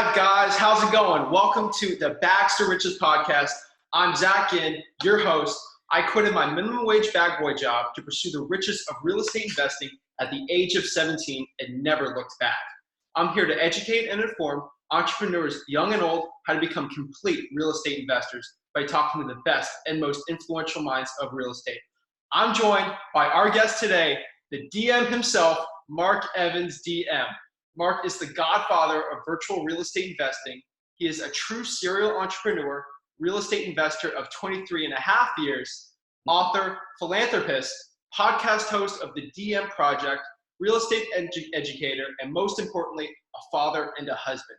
right, guys, how's it going? Welcome to the Bags to Riches podcast. I'm Zach Ginn, your host. I quitted my minimum wage bag boy job to pursue the riches of real estate investing at the age of 17 and never looked back. I'm here to educate and inform entrepreneurs, young and old, how to become complete real estate investors by talking to the best and most influential minds of real estate. I'm joined by our guest today, the DM himself, Mark Evans, DM. Mark is the godfather of virtual real estate investing. He is a true serial entrepreneur, real estate investor of 23 and a half years, author, philanthropist, podcast host of the DM Project, real estate educator, and most importantly, a father and a husband.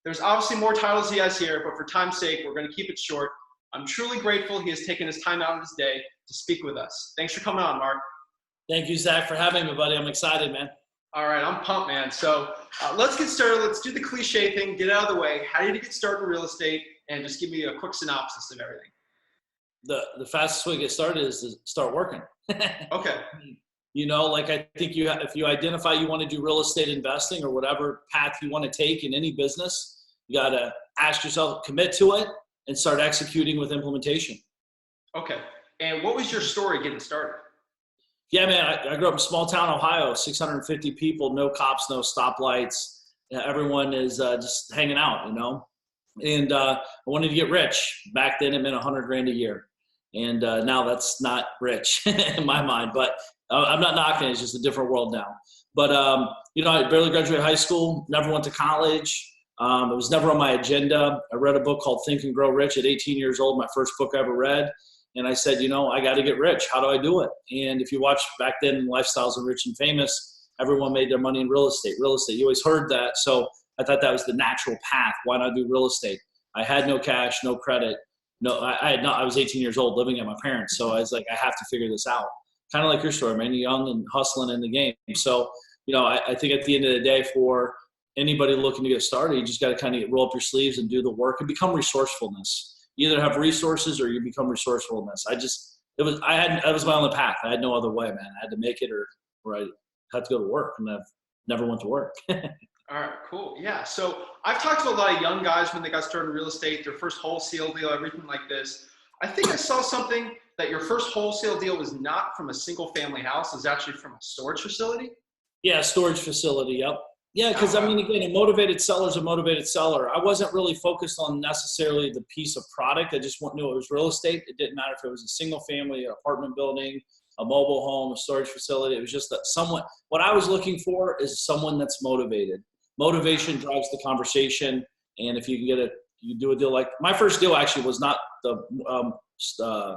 There's obviously more titles he has here, but for time's sake, we're going to keep it short. I'm truly grateful he has taken his time out of his day to speak with us. Thanks for coming on, Mark. Thank you, Zach, for having me, buddy. I'm excited, man. All right, I'm pumped, man. So let's get started. Let's do the cliche thing, get out of the way. How did you get started in real estate? And just give me a quick synopsis of everything. The fastest way to get started is to start working. Okay. You know, like I think if you identify you want to do real estate investing or whatever path you want to take in any business, you got to ask yourself, commit to it, and start executing with implementation. Okay. And what was your story getting started? Yeah, man, I grew up in small town Ohio, 650 people, no cops, no stoplights. Everyone is just hanging out, you know. And I wanted to get rich. Back then, it meant $100,000 a year. And now that's not rich in my mind. But I'm not knocking it. It's just a different world now. But, you know, I barely graduated high school, never went to college. It was never on my agenda. I read a book called Think and Grow Rich at 18 years old, my first book I ever read. And I said, you know, I got to get rich. How do I do it? And if you watch back then, Lifestyles of Rich and Famous, everyone made their money in real estate. Real estate, you always heard that. So I thought that was the natural path. Why not do real estate? I had no cash, no credit. No, I was 18 years old living at my parents. So I was like, I have to figure this out. Kind of like your story, man. You're young and hustling in the game. So, you know, I think at the end of the day, for anybody looking to get started, you just got to kind of roll up your sleeves and do the work and become resourcefulness. You either have resources or you become resourcefulness. It was my only path. I had no other way, man. I had to make it or I had to go to work, and I've never went to work. All right, cool. Yeah. So I've talked to a lot of young guys when they got started in real estate, their first wholesale deal, everything like this. I think I saw something that your first wholesale deal was not from a single family house. It was actually from a storage facility. Yeah, storage facility. Yep. Yeah, because I mean, again, a motivated seller is a motivated seller. I wasn't really focused on necessarily the piece of product. I just knew it was real estate. It didn't matter if it was a single family, an apartment building, a mobile home, a storage facility. It was just that what I was looking for is someone that's motivated. Motivation drives the conversation. And if you can you do a deal like my first deal actually was not the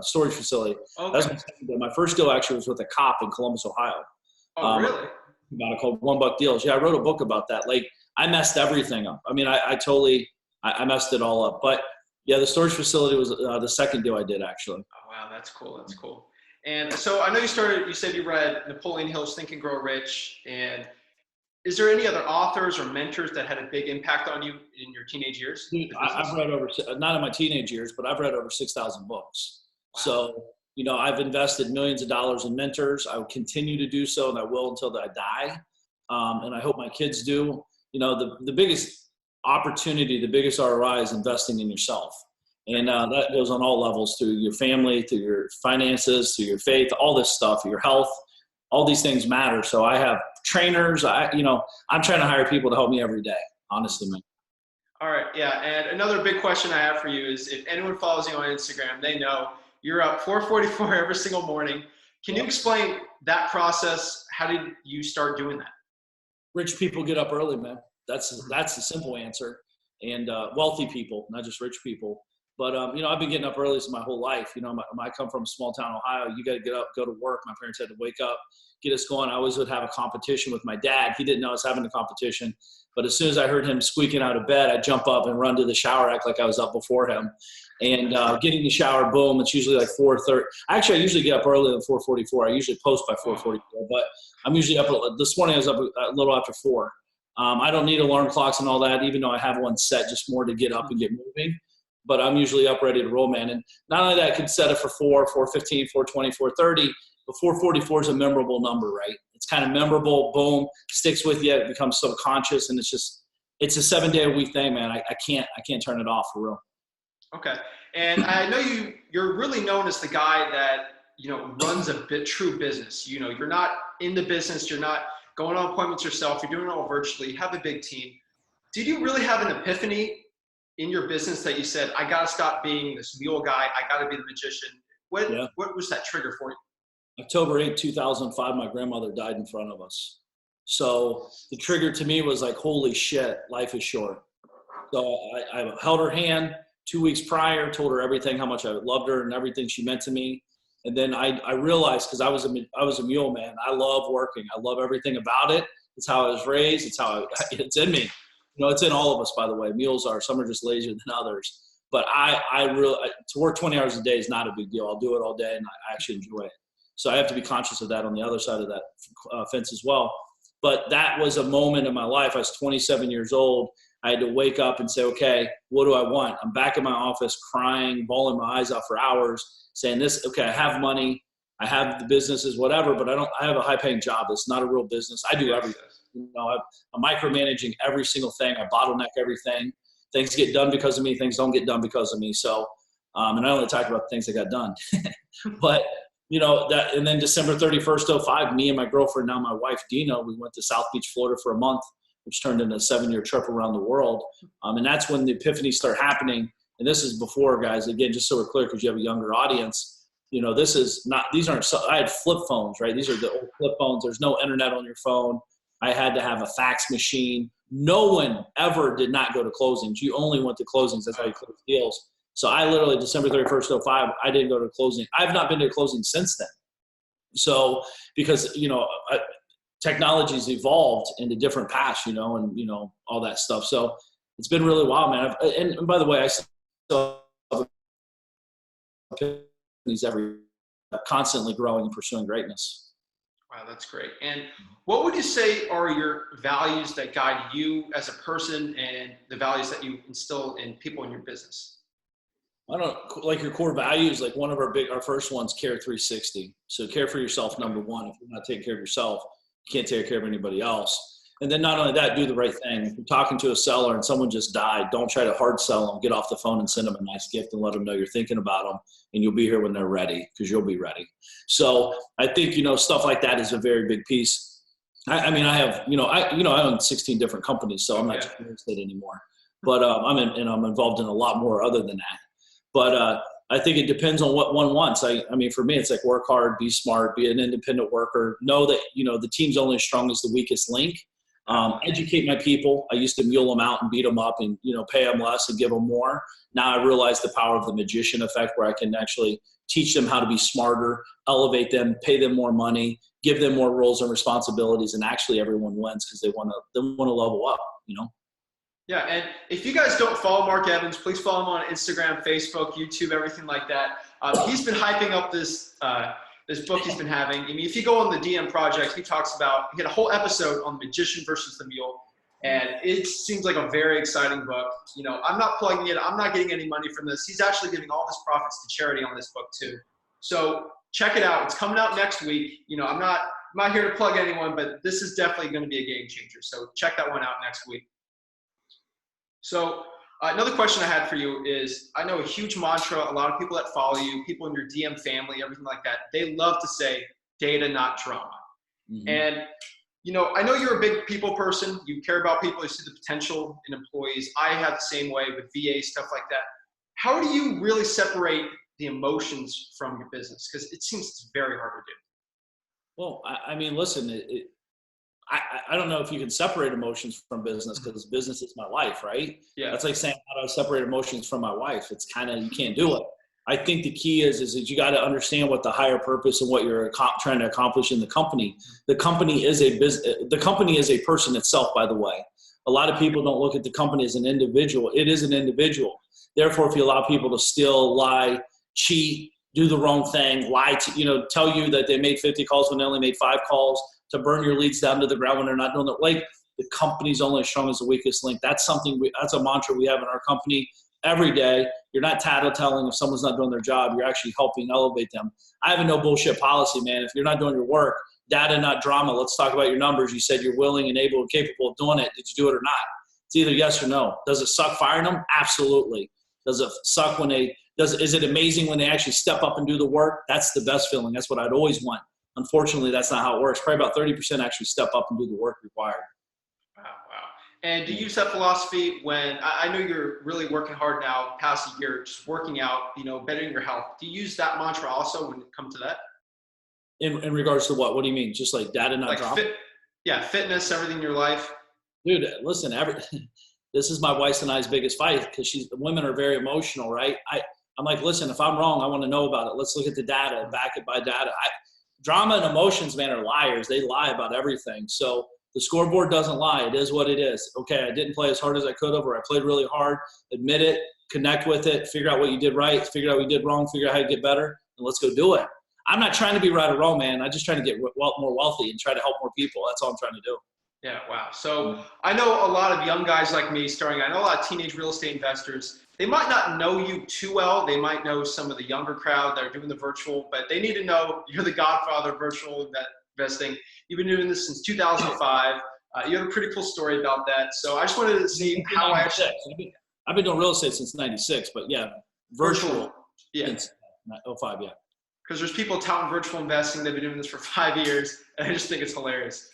storage facility. Okay. That's my second deal. My first deal actually was with a cop in Columbus, Ohio. Oh, really? About it called $1 deals. Yeah, I wrote a book about that. Like, I messed everything up. I mean, I totally messed it all up. But yeah, the storage facility was the second deal I did, actually. Oh, wow, that's cool. That's cool. And so I know you said you read Napoleon Hill's Think and Grow Rich. And is there any other authors or mentors that had a big impact on you in your teenage years? Dude, I've read not in my teenage years, but I've read over 6,000 books. Wow. So, you know, I've invested millions of dollars in mentors. I will continue to do so, and I will until I die. And I hope my kids do. You know, the biggest opportunity, the biggest ROI is investing in yourself. And that goes on all levels, through your family, through your finances, through your faith, all this stuff, your health. All these things matter. So I have trainers. I'm trying to hire people to help me every day, honestly, man. All right. Yeah. And another big question I have for you is, if anyone follows you on Instagram, they know you're up 4:44 every single morning. Can you explain that process? How did you start doing that? Rich people get up early, man. That's the simple answer. And wealthy people, not just rich people. But, you know, I've been getting up early my whole life. You know, I come from small town Ohio. You got to get up, go to work. My parents had to wake up, get us going. I always would have a competition with my dad. He didn't know I was having a competition. But as soon as I heard him squeaking out of bed, I'd jump up and run to the shower, act like I was up before him. And get in the shower, boom, it's usually like 4:30. Actually, I usually get up earlier than 4:44. I usually post by 4:44. But I'm usually up. This morning I was up a little after 4. I don't need alarm clocks and all that, even though I have one set, just more to get up and get moving. But I'm usually up ready to roll, man. And not only that, I could set it for 4, 4:15, 4:20, 4:30. But 4:44 is a memorable number, right? It's kind of memorable, boom, sticks with you. It becomes subconscious, and it's just, it's a 7-day-a-week thing, man. I can't turn it off for real. Okay. And I know you're really known as the guy that, runs a true business. You're not in the business. You're not going on appointments yourself. You're doing it all virtually. You have a big team. Did you really have an epiphany in your business that you said, I got to stop being this mule guy. I got to be the magician? What was that trigger for you? October 8, 2005, my grandmother died in front of us. So the trigger to me was like, holy shit, life is short. So I held her hand 2 weeks prior, told her everything, how much I loved her and everything she meant to me. And then I realized, because I was a mule, man. I love working. I love everything about it. It's how I was raised. It's in me. It's in all of us, by the way. Mules are. Some are just lazier than others. But to work 20 hours a day is not a big deal. I'll do it all day, and I actually enjoy it. So I have to be conscious of that on the other side of that fence as well. But that was a moment in my life. I was 27 years old. I had to wake up and say, okay, what do I want? I'm back in my office crying, bawling my eyes out for hours, saying this, okay, I have money, I have the businesses, whatever, but I have a high-paying job. It's not a real business. I do everything. I'm micromanaging every single thing. I bottleneck everything. Things get done because of me. Things don't get done because of me. So, and I only talk about the things that got done. But, and then December 31st, 05, me and my girlfriend, now my wife, Dina, we went to South Beach, Florida for a month, which turned into a 7-year trip around the world. And that's when the epiphanies start happening. And this is before, guys, again, just so we're clear, because you have a younger audience, I had flip phones, right? These are the old flip phones. There's no internet on your phone. I had to have a fax machine. No one ever did not go to closings. You only went to closings. That's how you close deals. So I literally, December 31st, 05, I didn't go to closing. I've not been to a closing since then. So, because, technology's evolved into different paths, and, all that stuff. So it's been really wild, man. And by the way, I still have epiphanies constantly growing and pursuing greatness. Wow, that's great. And what would you say are your values that guide you as a person and the values that you instill in people in your business? I don't like your core values. Like one of our first ones, care 360. So care for yourself, number one. If you're not taking care of yourself, you can't take care of anybody else. And then not only that, do the right thing. If you're talking to a seller and someone just died, don't try to hard sell them. Get off the phone and send them a nice gift and let them know you're thinking about them, and you'll be here when they're ready, because you'll be ready. So I think, stuff like that is a very big piece. I own 16 different companies, so I'm not just real estate anymore. But I'm involved in a lot more other than that. But I think it depends on what one wants. For me, it's like work hard, be smart, be an independent worker. Know that, the team's only as strong as the weakest link. Educate my people. I used to mule them out and beat them up and, pay them less and give them more. Now I realize the power of the magician effect, where I can actually teach them how to be smarter, elevate them, pay them more money, give them more roles and responsibilities. And actually everyone wins because they want to level up, Yeah, and if you guys don't follow Mark Evans, please follow him on Instagram, Facebook, YouTube, everything like that. He's been hyping up this book he's been having. If you go on the DM Project, he had a whole episode on the magician versus the mule, and it seems like a very exciting book. I'm not plugging it. I'm not getting any money from this. He's actually giving all his profits to charity on this book too. So check it out. It's coming out next week. I'm not here to plug anyone, but this is definitely going to be a game changer. So check that one out next week. So another question I had for you is, I know a huge mantra, a lot of people that follow you, people in your DM family, everything like that, they love to say data, not drama. Mm-hmm. And, I know you're a big people person. You care about people. You see the potential in employees. I have the same way with VA, stuff like that. How do you really separate the emotions from your business? Because it seems it's very hard to do. Well, listen, I don't know if you can separate emotions from business, because business is my life, right? Yeah. That's like saying, how do I separate emotions from my wife? It's you can't do it. I think the key is that you got to understand what the higher purpose and what you're trying to accomplish in the company. The company is a person itself, by the way. A lot of people don't look at the company as an individual. It is an individual. Therefore, if you allow people to steal, lie, cheat, do the wrong thing, lie to, tell you that they made 50 calls when they only made 5 calls, to burn your leads down to the ground when they're not doing it. Like, the company's only as strong as the weakest link. That's that's a mantra we have in our company every day. You're not tattletelling if someone's not doing their job. You're actually helping elevate them. I have a no bullshit policy, man. If you're not doing your work, data, not drama. Let's talk about your numbers. You said you're willing and able and capable of doing it. Did you do it or not? It's either yes or no. Does it suck firing them? Absolutely. Does it suck when is it amazing when they actually step up and do the work? That's the best feeling. That's what I'd always want. Unfortunately, that's not how it works. Probably about 30% actually step up and do the work required. Wow. And do you use that philosophy when, I know you're really working hard now, past a year, just working out, bettering your health. Do you use that mantra also when it comes to that? In regards to what? What do you mean? Just like data not dropping? Fitness, everything in your life. Dude, listen, this is my wife's and I's biggest fight because women are very emotional, right? I'm like, listen, if I'm wrong, I want to know about it. Let's look at the data and back it by data. Drama and emotions, man, are liars. They lie about everything. So the scoreboard doesn't lie. It is what it is. Okay, I didn't play as hard as I could have, or I played really hard. Admit it, connect with it, figure out what you did right, figure out what you did wrong, figure out how to get better, and let's go do it. I'm not trying to be right or wrong, man. I'm just trying to get more wealthy and try to help more people. That's all I'm trying to do. Yeah, wow. So I know a lot of young guys like me starting. I know a lot of teenage real estate investors. They might not know you too well. They might know some of the younger crowd that are doing the virtual, but they need to know you're the godfather of virtual investing. You've been doing this since 2005. You have a pretty cool story about that. So I just wanted to see how I actually. I've been doing real estate since '96, but yeah, virtual. Yeah. Since 05, yeah. Because there's people touting virtual investing. They've been doing this for 5 years, and I just think it's hilarious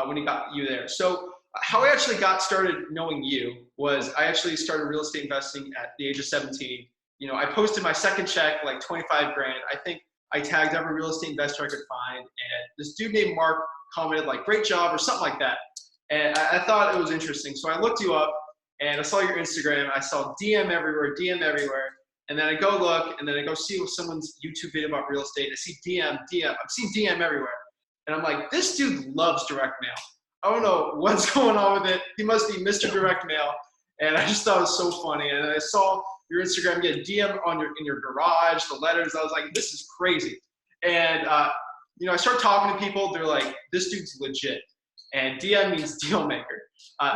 when he got you there. So how I actually got started knowing you was I actually started real estate investing at the age of 17. I posted my second check, like 25 grand. I think I tagged every real estate investor I could find, and this dude named Mark commented like, great job, or something like that. And I thought it was interesting. So I looked you up, and I saw your Instagram. I saw DM everywhere. And then I go look, and then I go see someone's YouTube video about real estate. I see DM. I'm seeing DM everywhere. And I'm like, this dude loves direct mail. I don't know what's going on with it. He must be Mr. Direct Mail. And I just thought it was so funny. And I saw your Instagram get DM in your garage, the letters. I was like, this is crazy. And, I start talking to people. They're like, this dude's legit. And DM means deal maker.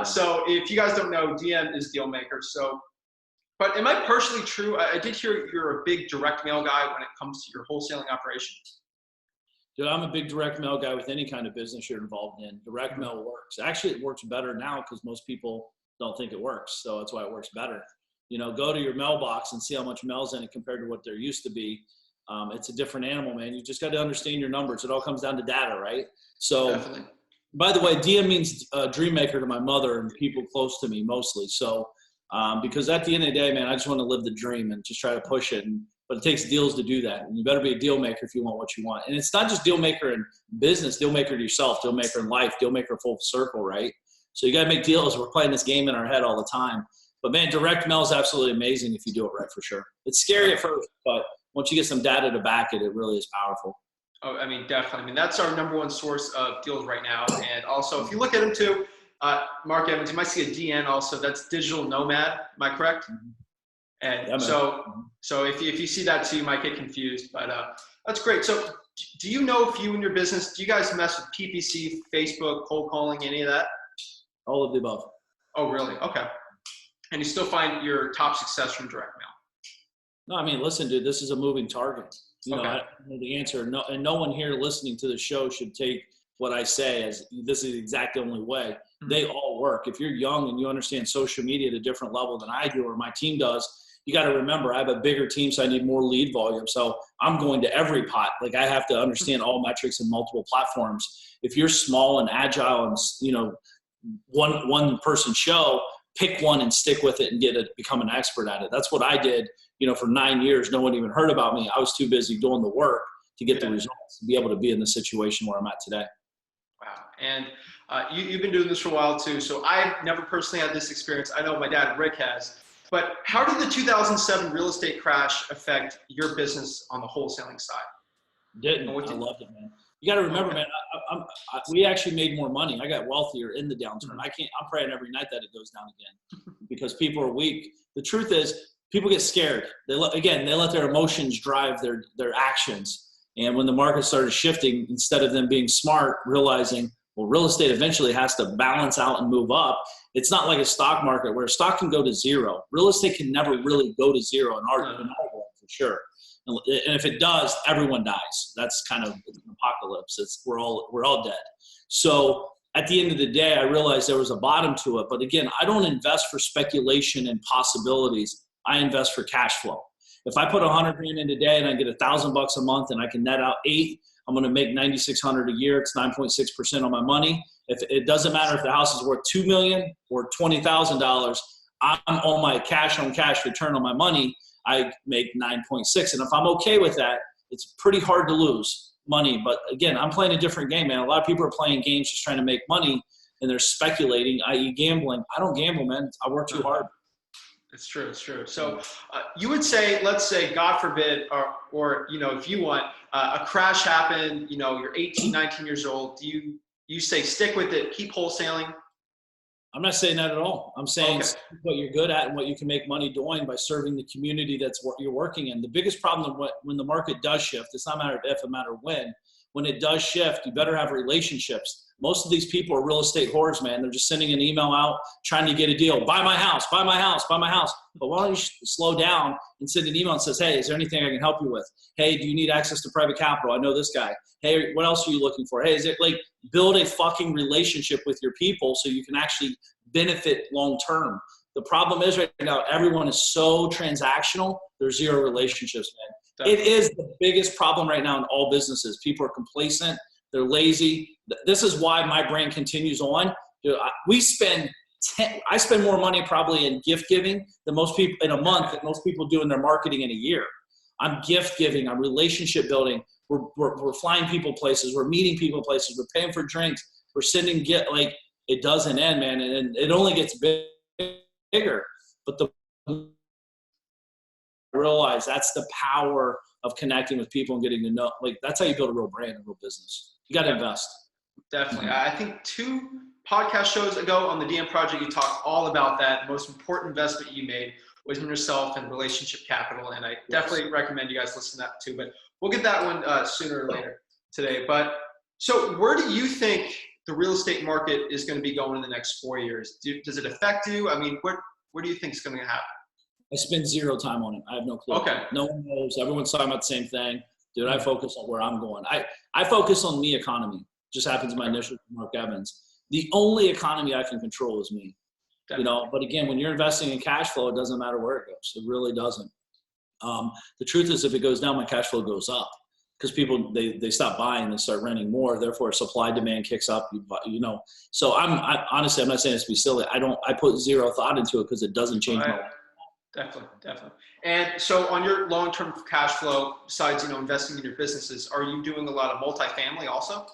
So if you guys don't know, DM is deal maker. So, but am I personally true? I did hear you're a big direct mail guy when it comes to your wholesaling operations. Dude, I'm a big direct mail guy with any kind of business you're involved in. Direct mail works. Actually, it works better now because most people don't think it works. So that's why it works better. Go to your mailbox and see how much mail's in it compared to what there used to be. It's a different animal, man. You just got to understand your numbers. It all comes down to data, right? So, definitely. By the way, DM means dream maker to my mother and people close to me mostly. So, because at the end of the day, man, I just want to live the dream and just try to push it. But it takes deals to do that. And you better be a deal maker if you want what you want. And it's not just deal maker in business, deal maker to yourself, deal maker in life, deal maker full circle, right? So you got to make deals. We're playing this game in our head all the time. But man, direct mail is absolutely amazing if you do it right, for sure. It's scary at first, but once you get some data to back it, it really is powerful. Oh, I mean, definitely. I mean, that's our number one source of deals right now. And also, if you look at them too, Mark Evans, you might see a DN also. That's digital nomad. Am I correct? Mm-hmm. And yeah, so if you see that too, you might get confused, but that's great. So do you know if you in your business, do you guys mess with PPC, Facebook, cold calling, any of that? All of the above. Oh, really? Okay. And you still find your top success from direct mail? No, I mean, listen, dude, this is a moving target. I know the answer. No, and no one here listening to the show should take what I say as this is the exact only way. Mm-hmm. They all work. If you're young and you understand social media at a different level than I do or my team does, you got to remember I have a bigger team, so I need more lead volume. So I'm going to every pot. Like I have to understand all metrics in multiple platforms. If you're small and agile and, one person show, pick one and stick with it and become an expert at it. That's what I did, for 9 years. No one even heard about me. I was too busy doing the work to get the results, to be able to be in the situation where I'm at today. Wow. And you've been doing this for a while too. So I've never personally had this experience. I know my dad, Rick, has. But how did the 2007 real estate crash affect your business on the wholesaling side? Didn't. I loved it, man. You got to remember, man, we actually made more money. I got wealthier in the downturn. I'm praying every night that it goes down again because people are weak. The truth is people get scared. They let their emotions drive their actions. And when the market started shifting, instead of them being smart, realizing, well, real estate eventually has to balance out and move up. It's not like a stock market where stock can go to zero. Real estate can never really go to zero in our world for sure. And if it does, everyone dies. That's kind of an apocalypse. We're all dead. So at the end of the day, I realized there was a bottom to it. But again, I don't invest for speculation and possibilities. I invest for cash flow. If I put 100 grand in today and I get $1,000 a month and I can net out 8, I'm going to make 9,600 a year. It's 9.6% on my money. If it doesn't matter if the house is worth $2 million or $20,000, I'm on my cash on cash return on my money. I make 9.6. And if I'm okay with that, it's pretty hard to lose money. But again, I'm playing a different game, man. A lot of people are playing games just trying to make money, and they're speculating, i.e. gambling. I don't gamble, man. I work too hard. It's true. It's true. So you would say, let's say, God forbid, or you know, if you want, a crash happened, you know, you're 18, 19 years old. Do you say stick with it, keep wholesaling? I'm not saying that at all. I'm saying what you're good at and what you can make money doing by serving the community that's what you're working in. The biggest problem when the market does shift, it's not a matter of if, a matter of when it does shift, you better have relationships. Most of these people are real estate whores, man. They're just sending an email out trying to get a deal. Buy my house, buy my house, buy my house. But why don't you slow down and send an email and says, hey, is there anything I can help you with? Hey, do you need access to private capital? I know this guy. Hey, what else are you looking for? Hey, is it like build a fucking relationship with your people so you can actually benefit long term. The problem is right now, everyone is so transactional. There's zero relationships, man. Definitely. It is the biggest problem right now in all businesses. People are complacent. They're lazy. This is why my brand continues on. I spend more money probably in gift giving than most people in a month than most people do in their marketing in a year. I'm gift giving. I'm relationship building. We're flying people places. We're meeting people places. We're paying for drinks. We're sending it doesn't end, man. And it only gets bigger. But I realize that's the power of connecting with people and getting to know. Like, that's how you build a real brand, a real business. You got to invest. Definitely. I think 2 podcast shows ago on the DM Project, you talked all about that. The most important investment you made was in yourself and relationship capital. And I definitely recommend you guys listen to that too. But we'll get that one sooner or later today. But so where do you think the real estate market is going to be going in the next 4 years? Does it affect you? I mean, where do you think is going to happen? I spend zero time on it. I have no clue. Okay. No one knows. Everyone's talking about the same thing. Dude, I focus on where I'm going. I focus on the economy. Just happens in my initial Mark Evans. The only economy I can control is me. Definitely. You know, but again, when you're investing in cash flow, it doesn't matter where it goes. It really doesn't. The truth is, if it goes down, my cash flow goes up because people, they stop buying, they start renting more. Therefore, supply demand kicks up, you know. So honestly, I'm not saying this to be silly. I put zero thought into it because it doesn't change my life. Definitely. And so on your long-term cash flow, besides, you know, investing in your businesses, are you doing a lot of multifamily also?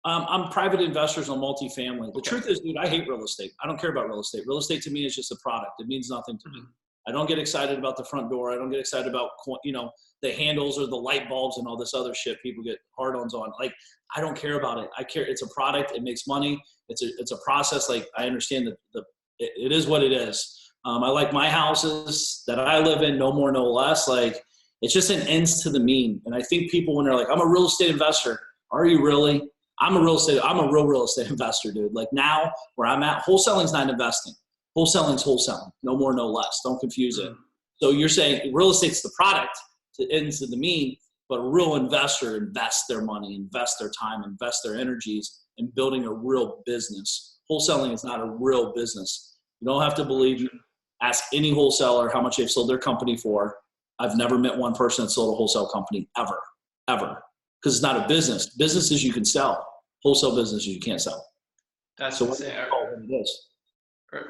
I'm private investors on multifamily. The truth is, dude, I hate real estate. I don't care about real estate. Real estate to me is just a product. It means nothing to me. I don't get excited about the front door. I don't get excited about, you know, the handles or the light bulbs and all this other shit people get hard-ons on. Like, I don't care about it. I care. It's a product. It makes money. It's a process. Like, I understand that it is what it is. I like my houses that I live in, no more, no less. Like, it's just an ends to the mean. And I think people, when they're like, I'm a real estate investor, are you really? I'm a real real estate investor, dude. Like, now where I'm at, wholesaling's not investing. Wholesaling's wholesaling, no more, no less. Don't confuse it. So you're saying real estate's the product to ends to the mean, but a real investor invests their money, invest their time, invest their energies in building a real business. Wholesaling is not a real business. You don't have to believe me. Ask any wholesaler how much they've sold their company for. I've never met one person that sold a wholesale company ever. Because it's not a business. Businesses you can sell. Wholesale businesses you can't sell. That's so insane. What it is.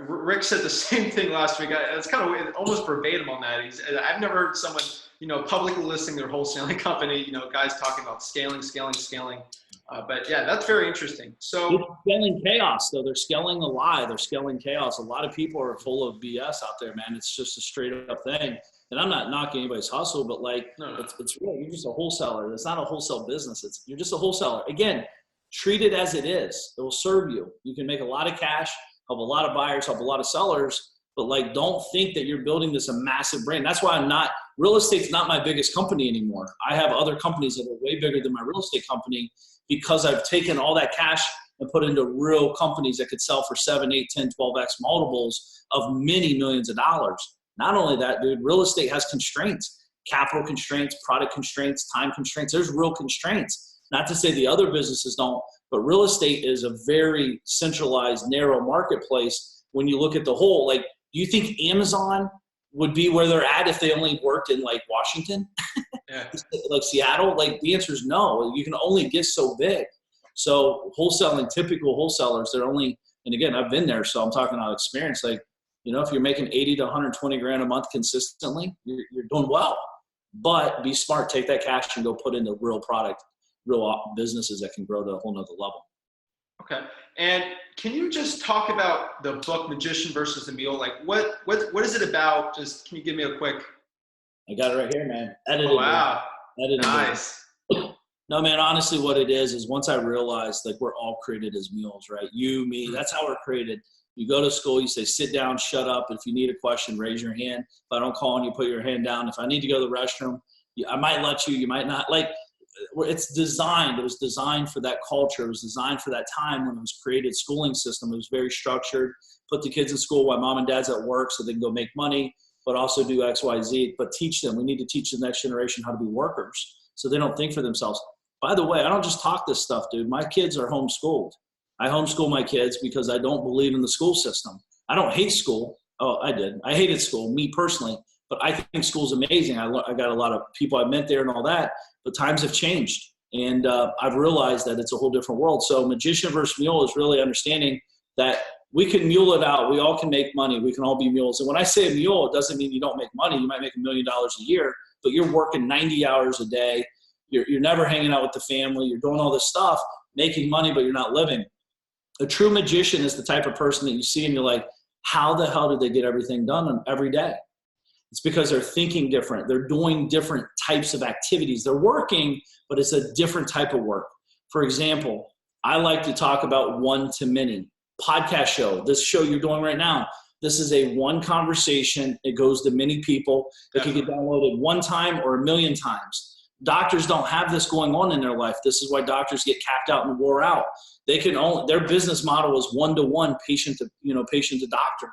Rick said the same thing last week. It's kind of weird, almost verbatim on that. I've never heard someone, you know, publicly listing their wholesaling company, you know, guys talking about scaling. But yeah, that's very interesting. So it's scaling chaos, though. They're scaling a lie. They're scaling chaos. A lot of people are full of BS out there, man. It's just a straight up thing. And I'm not knocking anybody's hustle, but like, it's real. You're just a wholesaler. It's not a wholesale business. You're just a wholesaler. Again, treat it as it is. It will serve you. You can make a lot of cash, help a lot of buyers, help a lot of sellers, but like, don't think that you're building this a massive brand. That's why real estate's not my biggest company anymore. I have other companies that are way bigger than my real estate company because I've taken all that cash and put into real companies that could sell for 7, 8, 10, 12x multiples of many millions of dollars. Not only that, dude, real estate has constraints, capital constraints, product constraints, time constraints. There's real constraints. Not to say the other businesses don't, But real estate is a very centralized, narrow marketplace. When you look at the whole, like, do you think Amazon would be where they're at if they only worked in like Washington, Yeah. like Seattle? Like the answer is no. You can only get so big. So wholesaling, typical wholesalers, they're only, and again, I've been there, so I'm talking out of experience. Like, you know, if you're making 80 to 120 grand a month consistently, you're doing well. But be smart, take that cash and go put into real product, real businesses that can grow to a whole nother level. Okay. And can you just talk about the book Magician versus the Mule? Like what is it about? Just can you give me a quick? I got it right here, man. Edited. Oh, wow. Edited. Nice. No, man, honestly what it is once I realized like we're all created as mules, right? You, me, that's how we're created. You go to school, you say, sit down, shut up. If you need a question, raise your hand. If I don't call on you, put your hand down. If I need to go to the restroom, I might let you, you might not. Like, it's designed. It was designed for that culture. It was designed for that time when it was created. Schooling system. It was very structured. Put the kids in school while mom and dad's at work so they can go make money, but also do X, Y, Z. But teach them. We need to teach the next generation how to be workers so they don't think for themselves. By the way, I don't just talk this stuff, dude. My kids are homeschooled. I homeschool my kids because I don't believe in the school system. I don't hate school. Oh, I did. I hated school, me personally. But I think school's amazing. I got a lot of people I met there and all that. But times have changed. And I've realized that it's a whole different world. So Magician versus Mule is really understanding that we can mule it out. We all can make money. We can all be mules. And when I say a mule, it doesn't mean you don't make money. You might make $1 million a year, but you're working 90 hours a day. You're never hanging out with the family. You're doing all this stuff, making money, but you're not living. A true magician is the type of person that you see and you're like, how the hell did they get everything done every day? It's because they're thinking different. They're doing different types of activities. They're working, but it's a different type of work. For example, I like to talk about one to many. Podcast show, this show you're doing right now, this is a one conversation. It goes to many people. It can get downloaded one time or 1 million times. Doctors don't have this going on in their life. This is why doctors get capped out and wore out. They can only, their business model is one-to-one, patient to doctor,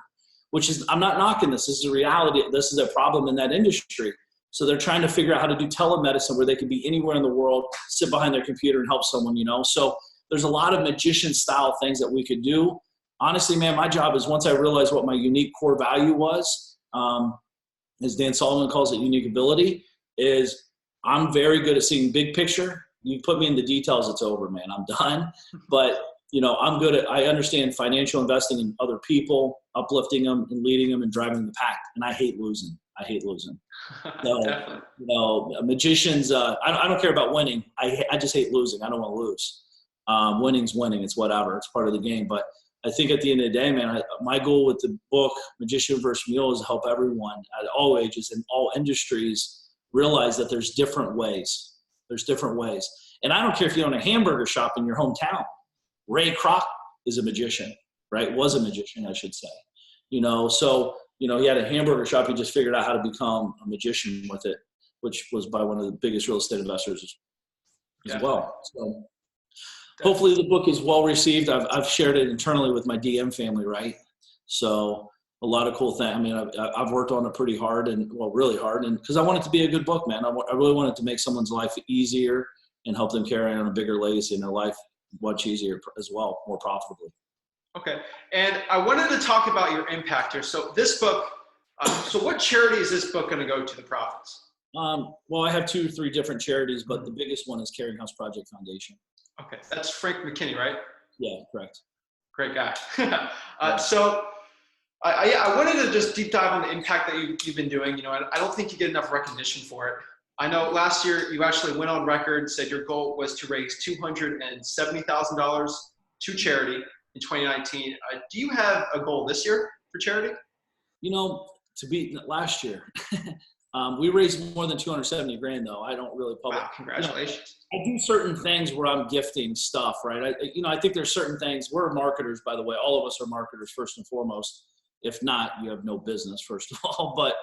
which is, I'm not knocking this. This is a reality. This is a problem in that industry. So they're trying to figure out how to do telemedicine where they can be anywhere in the world, sit behind their computer and help someone, So there's a lot of magician style things that we could do. Honestly, man, my job is once I realized what my unique core value was, as Dan Solomon calls it, unique ability, is I'm very good at seeing big picture. You put me in the details, it's over, man. I'm done. But, I'm good at, I understand financial investing in other people, uplifting them and leading them and driving the pack. And I hate losing. So, magicians, I don't care about winning. I just hate losing. I don't want to lose. Winning's winning. It's whatever. It's part of the game. But I think at the end of the day, man, my goal with the book, Magician vs. Mule, is to help everyone at all ages in all industries realize that there's different ways. And I don't care if you own a hamburger shop in your hometown. Ray Kroc is a magician, right? Was a magician, I should say. So he had a hamburger shop. He just figured out how to become a magician with it, which was by one of the biggest real estate investors as well. So hopefully the book is well received. I've shared it internally with my DM family, right? So a lot of cool things. I mean, I've worked on it pretty hard really hard. And because I want it to be a good book, man. I really want it to make someone's life easier and help them carry on a bigger legacy in their life much easier as well, more profitably. Okay. And I wanted to talk about your impact here. So this book, so what charity is this book going to go to the profits? Well, I have 2 or 3 different charities, but the biggest one is Caring House Project Foundation. Okay. That's Frank McKinney, right? Yeah, correct. Great guy. So I wanted to just deep dive on the impact that you've been doing. I don't think you get enough recognition for it. I know last year you actually went on record, said your goal was to raise $270,000 to charity in 2019. Do you have a goal this year for charity? To beat last year, we raised more than 270 grand though. I don't really publish. Wow, congratulations. I do certain things where I'm gifting stuff, right? I think there's certain things. We're marketers, by the way. All of us are marketers first and foremost. If not, you have no business, first of all. But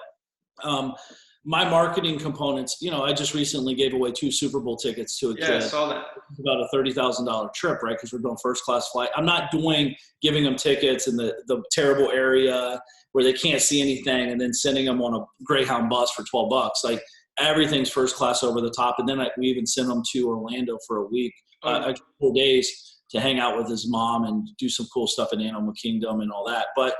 my marketing components, I just recently gave away 2 Super Bowl tickets to a kid. Yeah, I saw that. It's about a $30,000 trip, right? Because we're doing first class flight. I'm not giving them tickets in the terrible area where they can't see anything and then sending them on a Greyhound bus for $12. Like everything's first class over the top. And then we even sent them to Orlando for a week, 4 days. to hang out with his mom and do some cool stuff in Animal Kingdom and all that. But,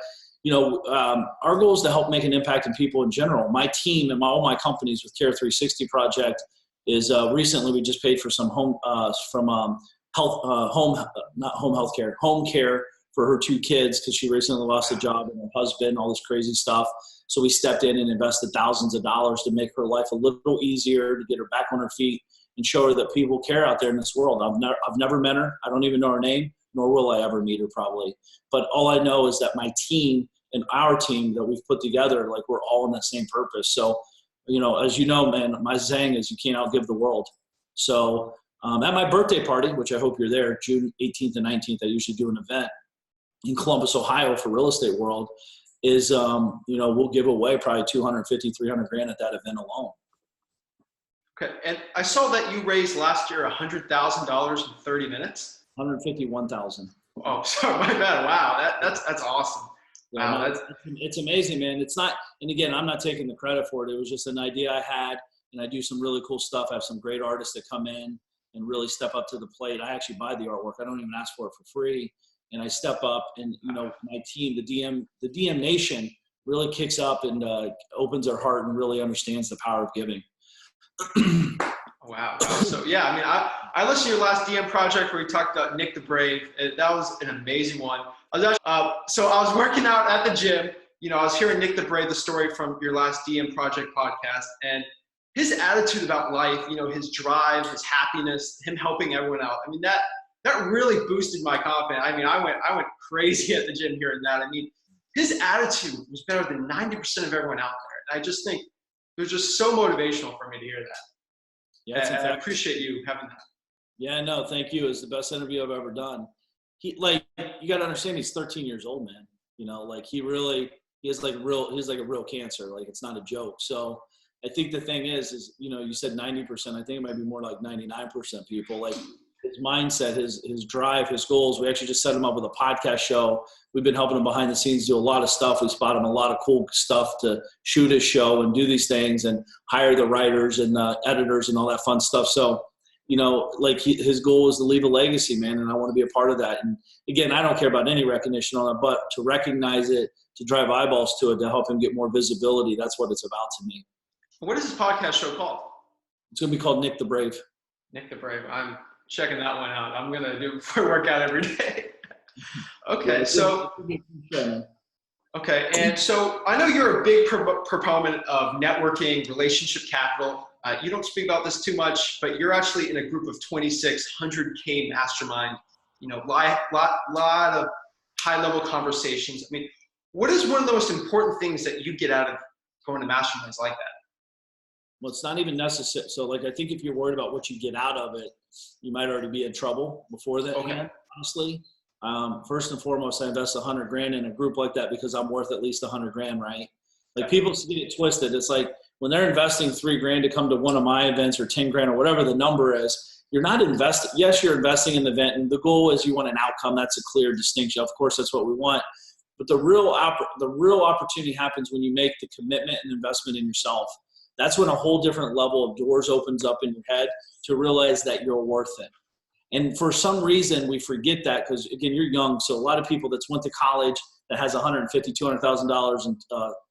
our goal is to help make an impact in people in general. My team and all my companies with Care 360 Project is recently we just paid for some home care for her 2 kids because she recently lost a job and her husband, all this crazy stuff. So we stepped in and invested thousands of dollars to make her life a little easier, to get her back on her feet and show her that people care out there in this world. I've never met her. I don't even know her name, nor will I ever meet her probably. But all I know is that my team and our team that we've put together, like we're all in that same purpose. So, as you know, man, my saying is you can't outgive the world. So at my birthday party, which I hope you're there, June 18th and 19th, I usually do an event in Columbus, Ohio for Real Estate World, is, we'll give away probably 250, 300 grand at that event alone. Okay. And I saw that you raised last year $100,000 in 30 minutes. 151,000. Oh, sorry, my bad. Wow. That's awesome. Yeah, wow. It's amazing, man. It's not, and again, I'm not taking the credit for it. It was just an idea I had, and I do some really cool stuff. I have some great artists that come in and really step up to the plate. I actually buy the artwork. I don't even ask for it for free. And I step up, and my team, the DM Nation, really kicks up and opens their heart and really understands the power of giving. Wow. So yeah, I mean, I listened to your last DM project where you talked about Nick Debray. That was an amazing one. So I was working out at the gym. I was hearing Nick Debray, the story from your last DM project podcast, and his attitude about life. His drive, his happiness, him helping everyone out. I mean, that really boosted my confidence. I mean, I went crazy at the gym hearing that. I mean, his attitude was better than 90% of everyone out there. And I just think it was just so motivational for me to hear that. Yeah, and I appreciate you having that. Yeah, no, thank you. It's the best interview I've ever done. You got to understand, he's 13 years old, man. He has like a real cancer. Like, it's not a joke. So I think the thing is, you said 90%. I think it might be more like 99% people. Like, his mindset, his drive, his goals. We actually just set him up with a podcast show. We've been helping him behind the scenes do a lot of stuff. We spot him a lot of cool stuff to shoot his show and do these things and hire the writers and editors and all that fun stuff. So, his goal is to leave a legacy, man, and I want to be a part of that. And again, I don't care about any recognition on it, but to recognize it, to drive eyeballs to it, to help him get more visibility, that's what it's about to me. What is this podcast show called? It's going to be called Nick the Brave. Nick the Brave. I'm checking that one out. I'm going to do it before I work out every day. Okay. Okay. And so I know you're a big proponent of networking, relationship capital. You don't speak about this too much, but you're actually in a group of 2600K mastermind, lot of high level conversations. I mean, what is one of the most important things that you get out of going to masterminds like that? Well, it's not even necessary. So I think if you're worried about what you get out of it, you might already be in trouble before that. Okay. Honestly, first and foremost, I invest 100 grand in a group like that because I'm worth at least 100 grand, right? Like, people get it twisted. It's like when they're investing 3 grand to come to one of my events or 10 grand or whatever the number is, you're not investing. Yes, you're investing in the event, and the goal is you want an outcome. That's a clear distinction. Of course, that's what we want. But the real opportunity happens when you make the commitment and investment in yourself. That's when a whole different level of doors opens up in your head to realize that you're worth it. And for some reason, we forget that because, again, you're young. So a lot of people that's went to college that has $150,000, $200,000 in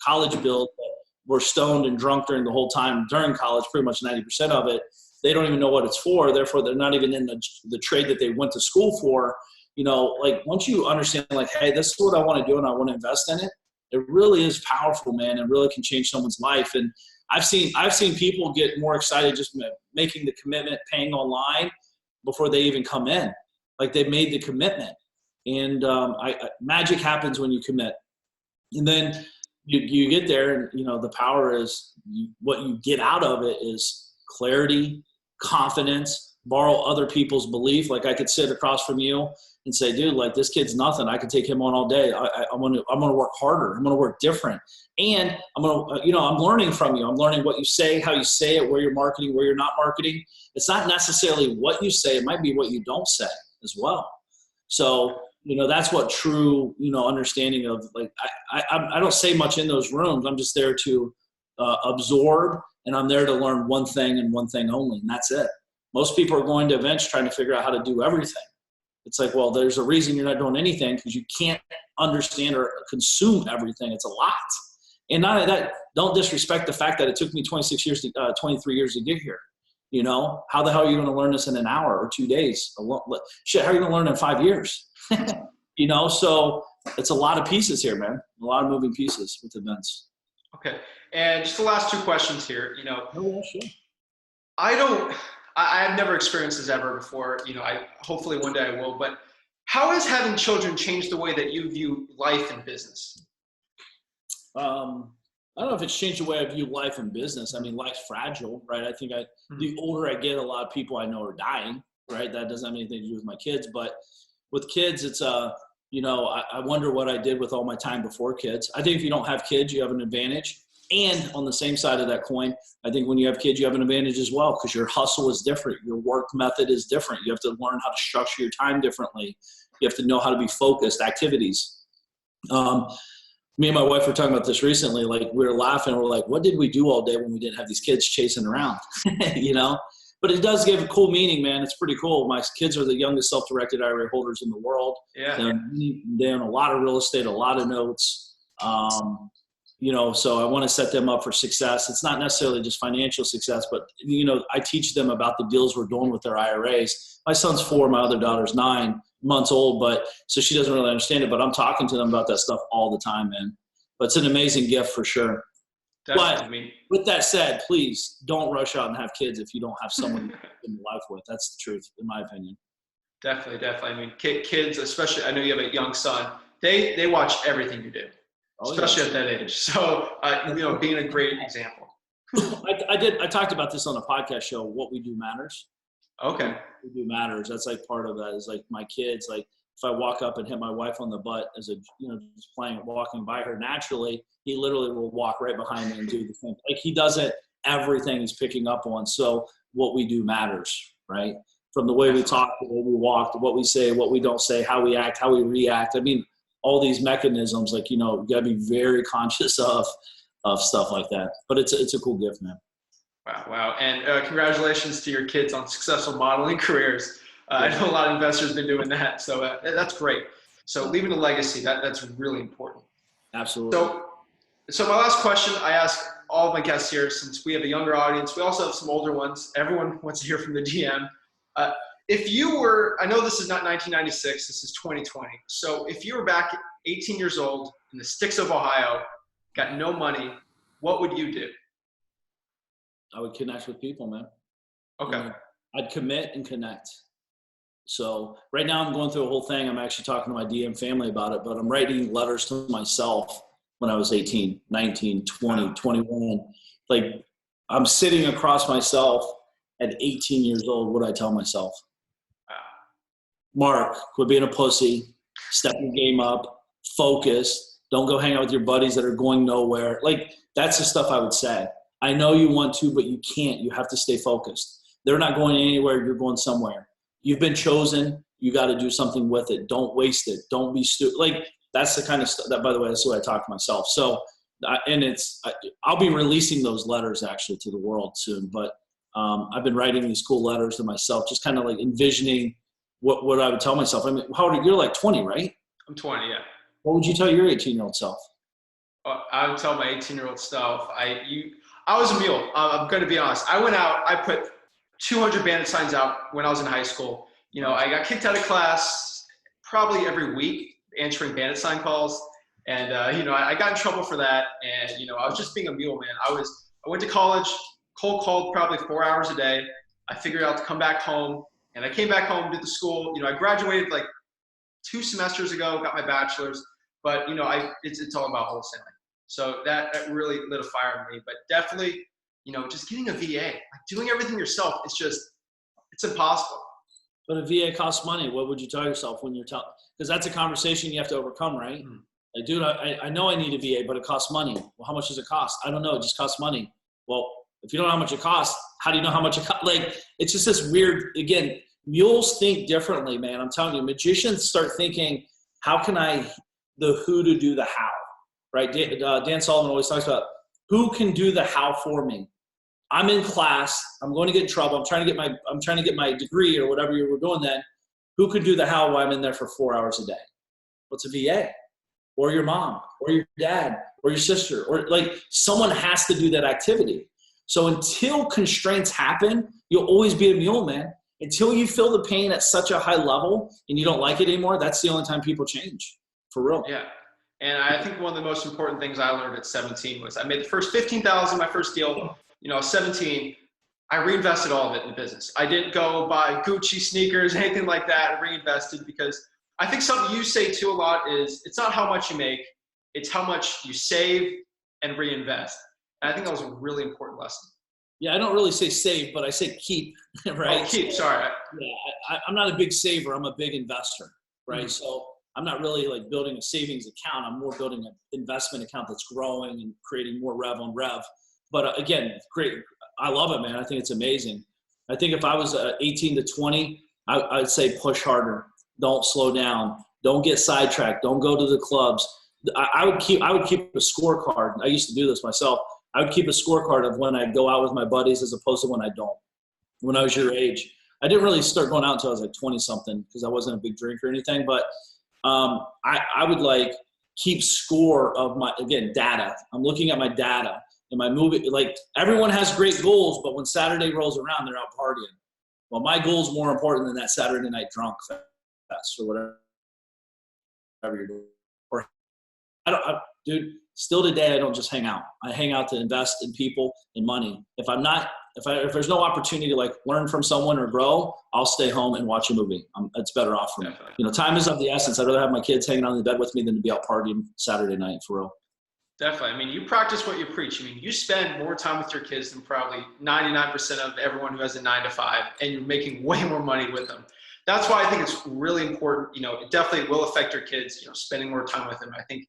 college bill that were stoned and drunk during the whole time during college, pretty much 90% of it, they don't even know what it's for. Therefore, they're not even in the trade that they went to school for. Once you understand, hey, this is what I want to do and I want to invest in it, it really is powerful, man, and really can change someone's life. And I've seen people get more excited just making the commitment, paying online before they even come in. Like, they've made the commitment. And magic happens when you commit. And then you get there, and the power is what you get out of it is clarity, confidence, borrow other people's belief. Like, I could sit across from you and say, dude, this kid's nothing. I could take him on all day. I'm going to work harder. I'm going to work different. And I'm learning from you. I'm learning what you say, how you say it, where you're marketing, where you're not marketing. It's not necessarily what you say. It might be what you don't say as well. So, that's what true, understanding of, I don't say much in those rooms. I'm just there to absorb, and I'm there to learn one thing and one thing only, and that's it. Most people are going to events trying to figure out how to do everything. It's like, well, there's a reason you're not doing anything, because you can't understand or consume everything. It's a lot. And not only that, don't disrespect the fact that it took me 23 years to get here. You know, how the hell are you going to learn this in an hour or 2 days? Shit, how are you going to learn in 5 years? You know, so it's a lot of pieces here, man. A lot of moving pieces with events. Okay. And just the last two questions here, you know. Oh, yeah, sure. I've never experienced this ever before. You know, hopefully one day I will, but how has having children changed the way that you view life and business? I don't know if it's changed the way I view life and business. I mean, life's fragile, right? I think the older I get, a lot of people I know are dying, right? That doesn't have anything to do with my kids, but with kids, it's you know, I wonder what I did with all my time before kids. I think if you don't have kids, you have an advantage. And on the same side of that coin, I think when you have kids, you have an advantage as well, because your hustle is different. Your work method is different. You have to learn how to structure your time differently. You have to know how to be focused, activities. Me and my wife were talking about this recently. Like, we were laughing. We're like, what did we do all day when we didn't have these kids chasing around? You know? But it does give a cool meaning, man. It's pretty cool. My kids are the youngest self-directed IRA holders in the world. Yeah. They own a lot of real estate, a lot of notes. You know, so I want to set them up for success. It's not necessarily just financial success, but, you know, I teach them about the deals we're doing with their IRAs. My son's 4, my other daughter's 9 months old, but so she doesn't really understand it, but I'm talking to them about that stuff all the time, man. But it's an amazing gift for sure. Definitely. But with that said, please don't rush out and have kids if you don't have someone in your life with. That's the truth, in my opinion. Definitely. I mean, kids, especially, I know you have a young son, they watch everything you do. Especially at that age. So, you know, being a great example. I talked about this on a podcast show, What We Do Matters. Okay. What We Do Matters. That's like part of that is like my kids, like if I walk up and hit my wife on the butt as a, you know, just walking by her naturally, he literally will walk right behind me and do the thing. Like, he does it, everything he's picking up on. So what we do matters, right? From the way we talk, the way we walk, to what we say, what we don't say, how we act, how we react. I mean, all these mechanisms, like, you know, you gotta be very conscious of stuff like that. But it's a cool gift, man. Wow. And congratulations to your kids on successful modeling careers. I know a lot of investors have been doing that. So that's great. So leaving a legacy, that's really important. Absolutely. So my last question, I ask all of my guests here, since we have a younger audience, we also have some older ones. Everyone wants to hear from the DM. If you were, I know this is not 1996, this is 2020. So if you were back 18 years old in the sticks of Ohio, got no money, what would you do? I would connect with people, man. Okay. I'd commit and connect. So right now I'm going through a whole thing. I'm actually talking to my DM family about it, but I'm writing letters to myself when I was 18, 19, 20, 21. Like, I'm sitting across myself at 18 years old. What do I tell myself? Mark, quit being a pussy, step your game up, focus, don't go hang out with your buddies that are going nowhere. Like, that's the stuff I would say. I know you want to, but you can't. You have to stay focused. They're not going anywhere. You're going somewhere. You've been chosen. You got to do something with it. Don't waste it. Don't be stupid. Like, that's the kind of stuff that, by the way, that's the way I talk to myself. So, I'll be releasing those letters actually to the world soon, but I've been writing these cool letters to myself, just kind of like envisioning what I would tell myself. I mean, how old are you? You're like 20, right? I'm 20, yeah. What would you tell your 18-year-old self? I would tell my 18-year-old self, I was a mule. I'm going to be honest. I went out, I put 200 bandit signs out when I was in high school. You know, I got kicked out of class probably every week answering bandit sign calls. And, you know, I got in trouble for that. And, you know, I was just being a mule, man. I went to college, cold called probably 4 hours a day. I figured out to come back home. And I came back home, did the school. You know, I graduated like 2 semesters ago, got my bachelor's. But, you know, it's all about wholesaling. So that really lit a fire in me. But definitely, you know, just getting a VA, like doing everything yourself, it's impossible. But a VA costs money. What would you tell yourself when you're telling? Because that's a conversation you have to overcome, right? Mm-hmm. Like, dude, I know I need a VA, but it costs money. Well, how much does it cost? I don't know. It just costs money. Well, if you don't know how much it costs, how do you know how much it costs? Like, it's just this weird, again, mules think differently, man. I'm telling you, magicians start thinking, how can the who to do the how, right? Dan Sullivan always talks about who can do the how for me. I'm in class. I'm going to get in trouble. I'm trying to get my degree or whatever you were doing then. Who could do the how while I'm in there for 4 hours a day? What's a VA? Or your mom, or your dad, or your sister, or like someone has to do that activity. So until constraints happen, you'll always be a mule, man. Until you feel the pain at such a high level and you don't like it anymore, that's the only time people change, for real. Yeah. And I think one of the most important things I learned at 17 was I made the first 15,000, my first deal, 17. I reinvested all of it in the business. I didn't go buy Gucci sneakers, anything like that. I reinvested because I think something you say too a lot is it's not how much you make, it's how much you save and reinvest. And I think that was a really important lesson. Yeah, I don't really say save, but I say keep, right? Oh, keep, sorry. Yeah, I'm not a big saver. I'm a big investor, right? Mm-hmm. So I'm not really like building a savings account. I'm more building an investment account that's growing and creating more rev on rev. But again, great. I love it, man. I think it's amazing. I think if I was 18 to 20, I'd say push harder. Don't slow down. Don't get sidetracked. Don't go to the clubs. I would keep a scorecard. I used to do this myself. I would keep a scorecard of when I go out with my buddies as opposed to when I don't. When I was your age, I didn't really start going out until I was like 20 something because I wasn't a big drinker or anything. But I would like keep score of my, again, data. I'm looking at my data and my movie. Like everyone has great goals, but when Saturday rolls around, they're out partying. Well, my goal's more important than that Saturday night drunk fest or whatever you're doing. Or dude, still today, I don't just hang out. I hang out to invest in people and money. If there's no opportunity to like learn from someone or grow, I'll stay home and watch a movie. It's better off for me. Time is of the essence. I'd rather have my kids hanging out in the bed with me than to be out partying Saturday night for real. Definitely. I mean, you practice what you preach. I mean, you spend more time with your kids than probably 99% of everyone who has a 9-to-5, and you're making way more money with them. That's why I think it's really important. It definitely will affect your kids, spending more time with them. I think,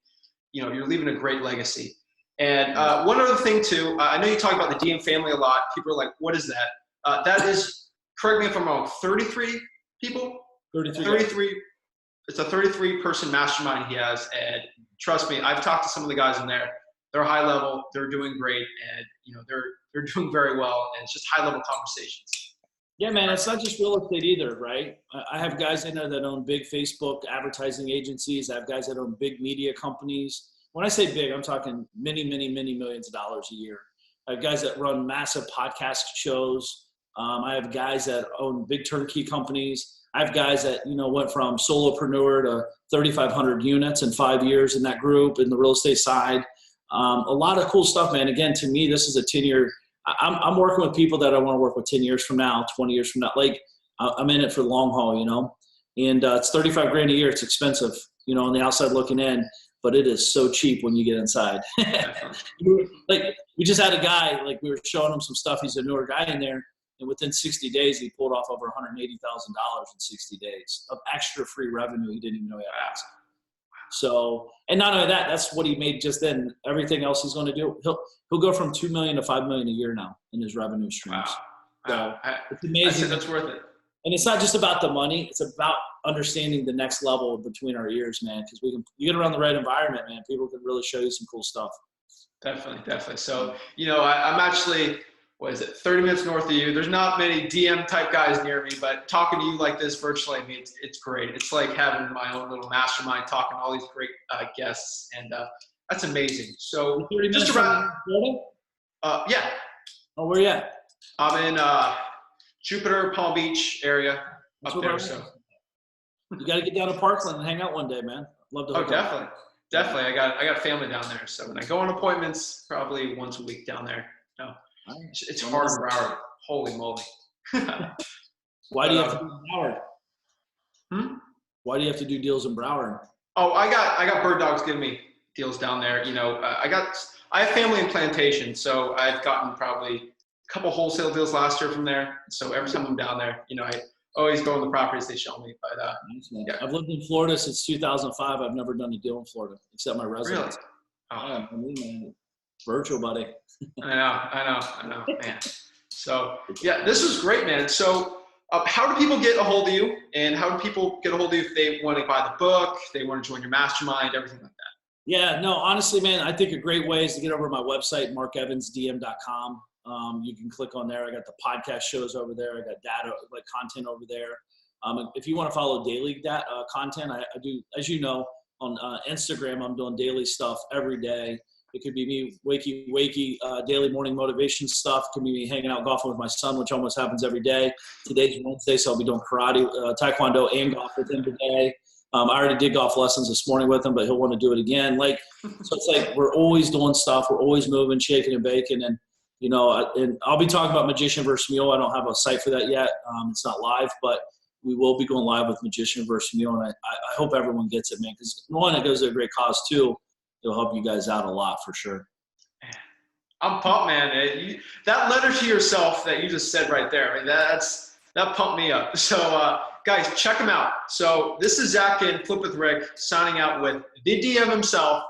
you're leaving a great legacy. And one other thing too, I know you talk about the DM family a lot. People are like, what is that? That is, correct me if I'm wrong, 33 people? 33. It's a 33-person mastermind he has. And trust me, I've talked to some of the guys in there. They're high level, they're doing great, and they're doing very well. And it's just high level conversations. Yeah, man, it's not just real estate either, right? I have guys in there that own big Facebook advertising agencies. I have guys that own big media companies. When I say big, I'm talking many, many, many millions of dollars a year. I have guys that run massive podcast shows. I have guys that own big turnkey companies. I have guys that, went from solopreneur to 3,500 units in 5 years in that group in the real estate side. A lot of cool stuff, man. Again, to me, this is a 10-year I'm working with people that I want to work with 10 years from now, 20 years from now. Like I'm in it for the long haul, and it's 35 grand a year. It's expensive, on the outside looking in, but it is so cheap when you get inside. Like we just had a guy, like we were showing him some stuff. He's a newer guy in there. And within 60 days, he pulled off over $180,000 in 60 days of extra free revenue. He didn't even know he had access. So, and not only that, that's what he made just then. Everything else he's going to do, he'll go from $2 million to $5 million a year now in his revenue streams. Wow. So it's amazing. That's worth it. And it's not just about the money; it's about understanding the next level between our ears, man. Because you get around the right environment, man. People can really show you some cool stuff. Definitely. So, I'm actually, 30 minutes north of you. There's not many DM type guys near me, but talking to you like this virtually, I mean, it's great. It's like having my own little mastermind, talking to all these great guests, and that's amazing. So just to wrap, yeah. Oh, where you at? I'm in Jupiter, Palm Beach area up there. So you got to get down to Parkland and hang out one day, man. Love to. Oh, definitely. I got family down there, so when I go on appointments, probably once a week down there. No. It's hard in Broward. Holy moly. Why do you have to do Broward? Why do you have to do deals in Broward? Oh, I got bird dogs giving me deals down there. I have family in Plantation, so I've gotten probably a couple wholesale deals last year from there. So every time I'm down there, I always go on the properties they show me. But yeah. I've lived in Florida since 2005. I've never done a deal in Florida except my residence. Really? Oh, yeah, virtual, buddy. I know, man. So yeah, this is great, man. So how do people get a hold of you, and how do people get a hold of you if they want to buy the book, they want to join your mastermind, everything like that? Yeah, no, honestly, man, I think a great way is to get over to my website, markevansdm.com. You can click on there. I got the podcast shows over there. I got data, like content over there. If you want to follow daily content, I do, as you know, on Instagram, I'm doing daily stuff every day. It could be me wakey, daily morning motivation stuff. It could be me hanging out golfing with my son, which almost happens every day. Today's Wednesday, so I'll be doing karate, taekwondo, and golf with him today. I already did golf lessons this morning with him, but he'll want to do it again. So it's like we're always doing stuff. We're always moving, shaking, and baking. And, and I'll be talking about Magician versus Mule. I don't have a site for that yet. It's not live, but we will be going live with Magician versus Mule. And I hope everyone gets it, man, because one, it goes to a great cause. Two, it'll help you guys out a lot for sure. I'm pumped, man. That letter to yourself that you just said right there, that pumped me up. So, guys, check him out. So this is Zach Ginn, Flip with Rick, signing out with the DM himself.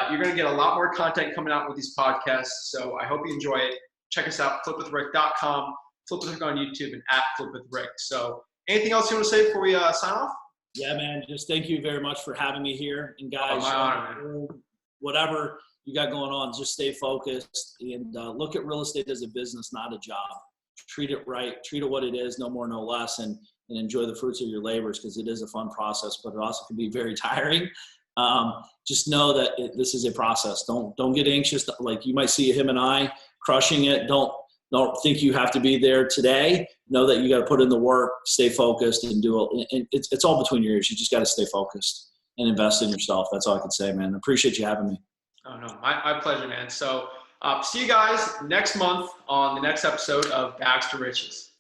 You're going to get a lot more content coming out with these podcasts. So I hope you enjoy it. Check us out, flipwithrick.com, Flip with Rick on YouTube, and @FlipWithRick. So anything else you want to say before we sign off? Yeah, man. Just thank you very much for having me here. And guys, my honor, man. Whatever you got going on, just stay focused and look at real estate as a business, not a job. Treat it right. Treat it what it is, no more, no less, and enjoy the fruits of your labors, because it is a fun process, but it also can be very tiring. Just know that this is a process. Don't get anxious. Like you might see him and I crushing it. Don't think you have to be there today. Know that you got to put in the work, stay focused, and do it. And it's all between your ears. You just got to stay focused and invest in yourself. That's all I can say, man. Appreciate you having me. Oh, no, my pleasure, man. So see you guys next month on the next episode of Bags to Riches.